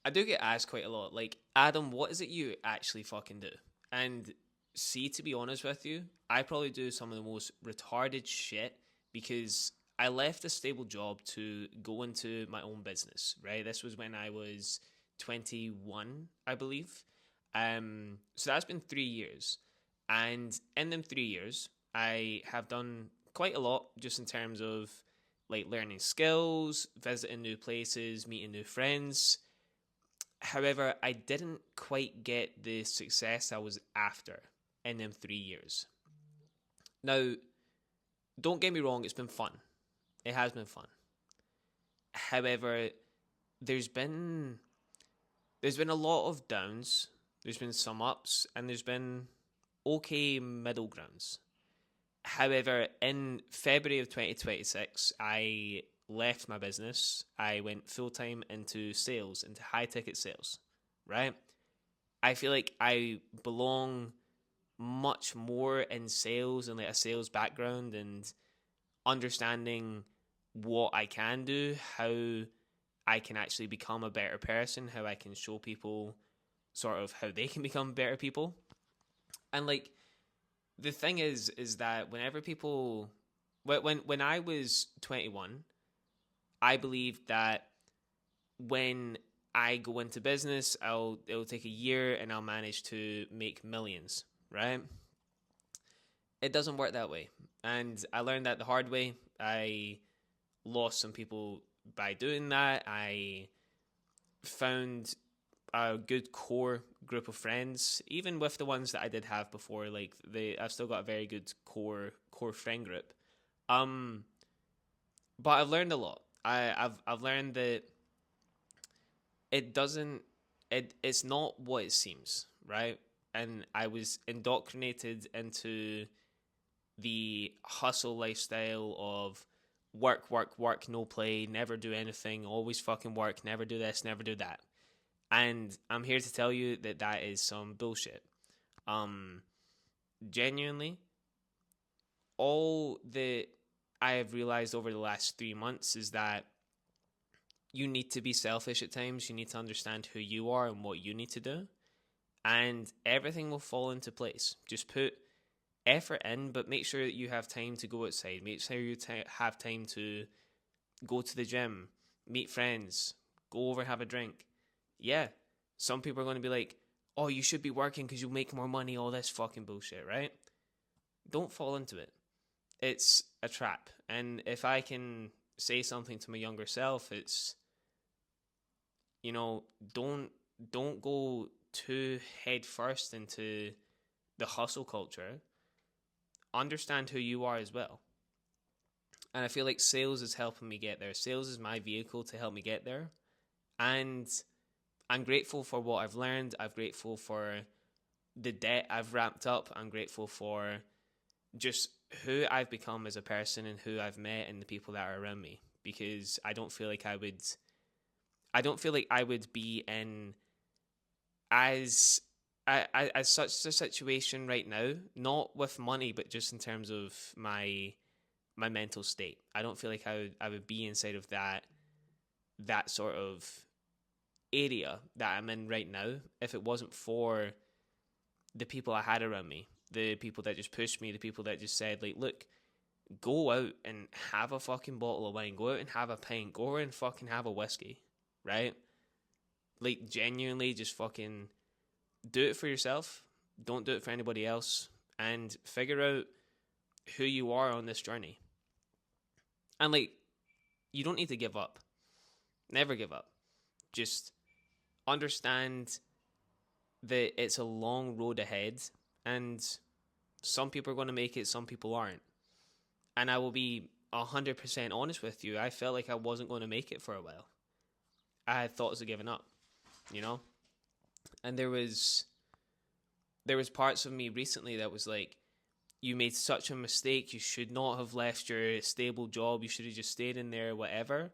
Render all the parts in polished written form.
I do get asked quite a lot, like, Adam, what is it you actually fucking do? And see, to be honest with you, I probably do some of the most retarded shit because I left a stable job to go into my own business, right? This was when I was 21, I believe. So that's been 3 years. And in them 3 years, I have done quite a lot just in terms of like learning skills, visiting new places, meeting new friends. However, I didn't quite get the success I was after in them 3 years. Now, don't get me wrong, it's been fun. It has been fun. However, there's been there's been a lot of downs, there's been some ups, and there's been okay middle grounds. However, in February of 2026, I left my business. I went full time into sales, into high ticket sales, right? I feel like I belong much more in sales and like a sales background and understanding what I can do, how I can actually become a better person, how I can show people sort of how they can become better people. And like the thing is that whenever people when I was 21, I believed that when I go into business, it'll take a year and I'll manage to make millions, right? It doesn't work that way. And I learned that the hard way. I lost some people by doing that. I found a good core group of friends, even with the ones that I did have before. Like I've still got a very good core friend group. Um, but I've learned a lot. I've learned that it doesn't it's not what it seems, right? And I was indoctrinated into the hustle lifestyle of work, work, work, no play, never do anything, always fucking work, never do this, never do that. And I'm here to tell you that that is some bullshit. Um, Genuinely, all that I have realized over the last 3 months is that you need to be selfish at times. You need to understand who you are and what you need to do, and everything will fall into place. Just put effort in, but make sure that you have time to go outside. Make sure you have time to go to the gym, meet friends, go over, have a drink. Yeah, some people are going to be like, oh, you should be working because you'll make more money, all this fucking bullshit, right? Don't fall into it. It's a trap. And if I can say something to my younger self, it's, you know, don't don't go too head first into the hustle culture. Understand who you are as well. And I feel like sales is helping me get there. Sales is my vehicle to help me get there. And I'm grateful for what I've learned. I'm grateful for the debt I've ramped up. I'm grateful for just who I've become as a person and who I've met and the people that are around me. Because I don't feel like I would be in as as such a situation right now, not with money, but just in terms of my mental state. I don't feel like I would be inside of that sort of area that I'm in right now if it wasn't for the people I had around me, the people that just pushed me, the people that just said like, look, go out and have a fucking bottle of wine, go out and have a pint, go out and fucking have a whiskey, right? Like genuinely just fucking do it for yourself. Don't do it for anybody else and figure out who you are on this journey. And like you don't need to give up. Never give up. Just understand that it's a long road ahead and some people are going to make it, some people aren't. And I will be 100% honest with you. I felt like I wasn't going to make it for a while. I had thoughts of giving up, you know? And there was parts of me recently that was like, you made such a mistake. You should not have left your stable job. You should have just stayed in there, whatever.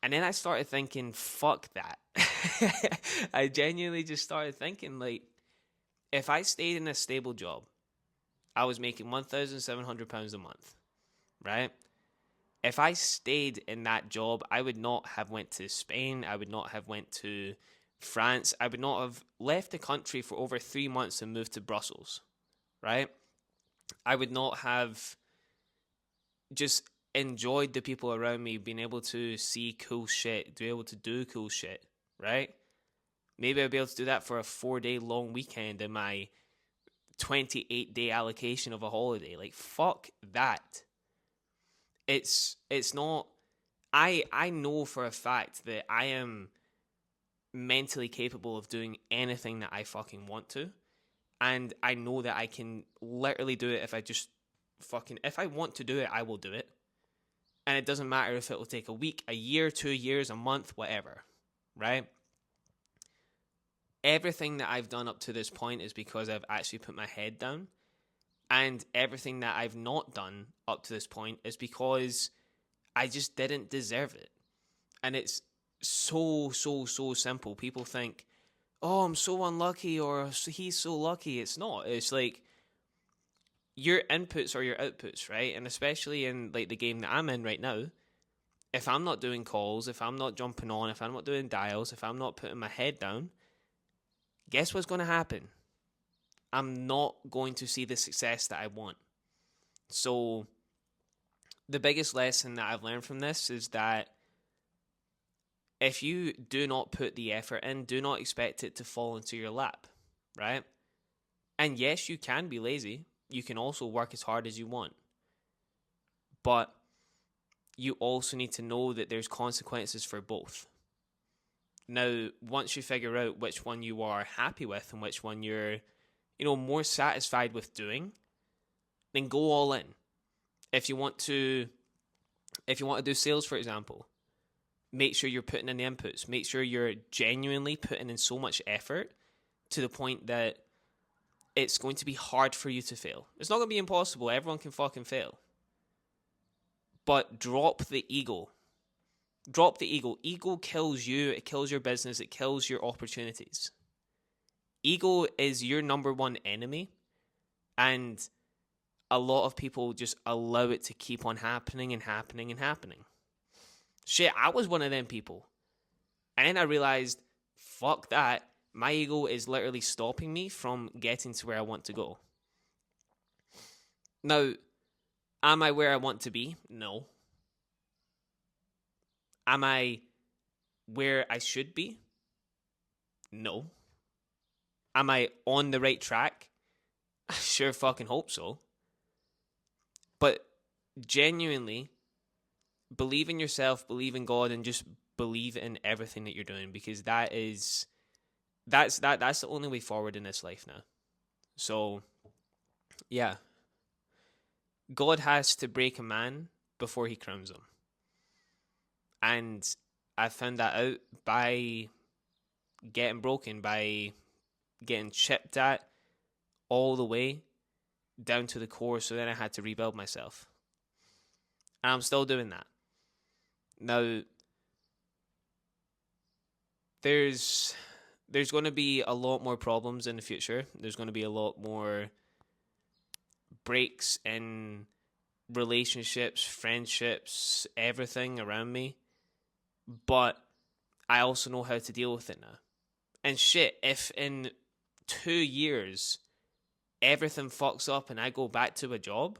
And then I started thinking, fuck that. I genuinely just started thinking, like, if I stayed in a stable job, I was making £1,700 a month, right? if I stayed in that job, I would not have went to Spain. I would not have went to France. I would not have left the country for over 3 months and moved to Brussels, right? I would not have just enjoyed the people around me, being able to see cool shit, to be able to do cool shit, right? Maybe I'd be able to do that for a 4-day long weekend in my 28-day allocation of a holiday. Like, fuck that. It's not. I know for a fact that I am mentally capable of doing anything that I fucking want to, and I know that I can literally do it if I just if I want to do it, I will do it. And it doesn't matter if it will take a week, a year, 2 years, a month, whatever, right? Everything that I've done up to this point is because I've actually put my head down. And everything that I've not done up to this point is because I just didn't deserve it. And it's so simple. People think, oh, I'm so unlucky, or he's so lucky. It's not. It's like, your inputs are your outputs, right? And especially in like the game that I'm in right now, if I'm not doing calls, if I'm not jumping on, if I'm not doing dials, if I'm not putting my head down, guess what's going to happen? I'm not going to see the success that I want. So the biggest lesson that I've learned from this is that if you do not put the effort in, do not expect it to fall into your lap, right? And yes, you can be lazy. You can also work as hard as you want. But you also need to know that there's consequences for both. Now, once you figure out which one you are happy with and which one you're, more satisfied with doing, then go all in. If you want to do sales, for example, make sure you're putting in the inputs. Make sure you're genuinely putting in so much effort to the point that it's going to be hard for you to fail. It's not going to be impossible. Everyone can fucking fail. But drop the ego. Drop the ego. Ego kills you. It kills your business. It kills your opportunities. Ego is your number one enemy. And a lot of people just allow it to keep on happening and happening and happening. Shit, I was one of them people. And then I realized, fuck that. My ego is literally stopping me from getting to where I want to go. Now, am I where I want to be? No. Am I where I should be? No. Am I on the right track? I sure fucking hope so. But genuinely, believe in yourself, believe in God, and just believe in everything that you're doing, because that's the only way forward in this life now. So, yeah. God has to break a man before he crowns him. And I found that out by getting broken, by getting chipped at all the way down to the core. So then I had to rebuild myself. And I'm still doing that. Now, there's going to be a lot more problems in the future. There's going to be a lot more breaks in relationships, friendships, everything around me. But I also know how to deal with it now. And shit, if in 2 years everything fucks up and I go back to a job,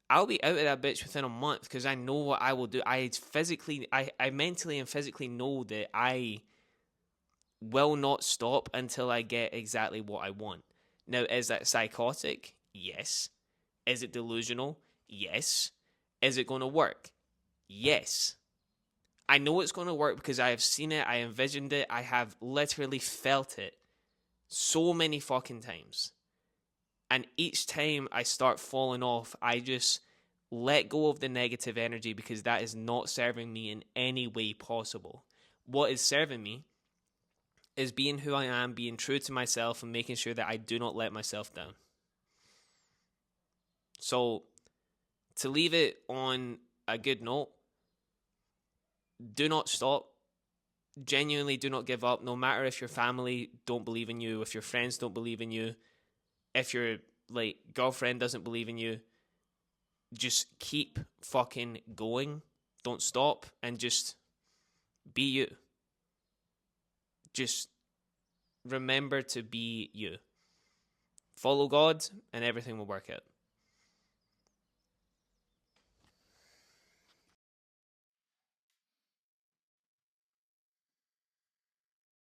I'll be out of that bitch within a month, because I know what I will do. I mentally and physically know that I will not stop until I get exactly what I want. Now, is that psychotic? Yes. Is it delusional? Yes. Is it going to work? Yes. I know it's going to work because I have seen it, I envisioned it, I have literally felt it so many fucking times. And each time I start falling off, I just let go of the negative energy, because that is not serving me in any way possible. What is serving me is being who I am, being true to myself, and making sure that I do not let myself down. So, to leave it on a good note, do not stop. Genuinely do not give up. No matter if your family don't believe in you, if your friends don't believe in you, if your girlfriend doesn't believe in you, just keep fucking going. Don't stop, and just be you. Just remember to be you. Follow God, and everything will work out.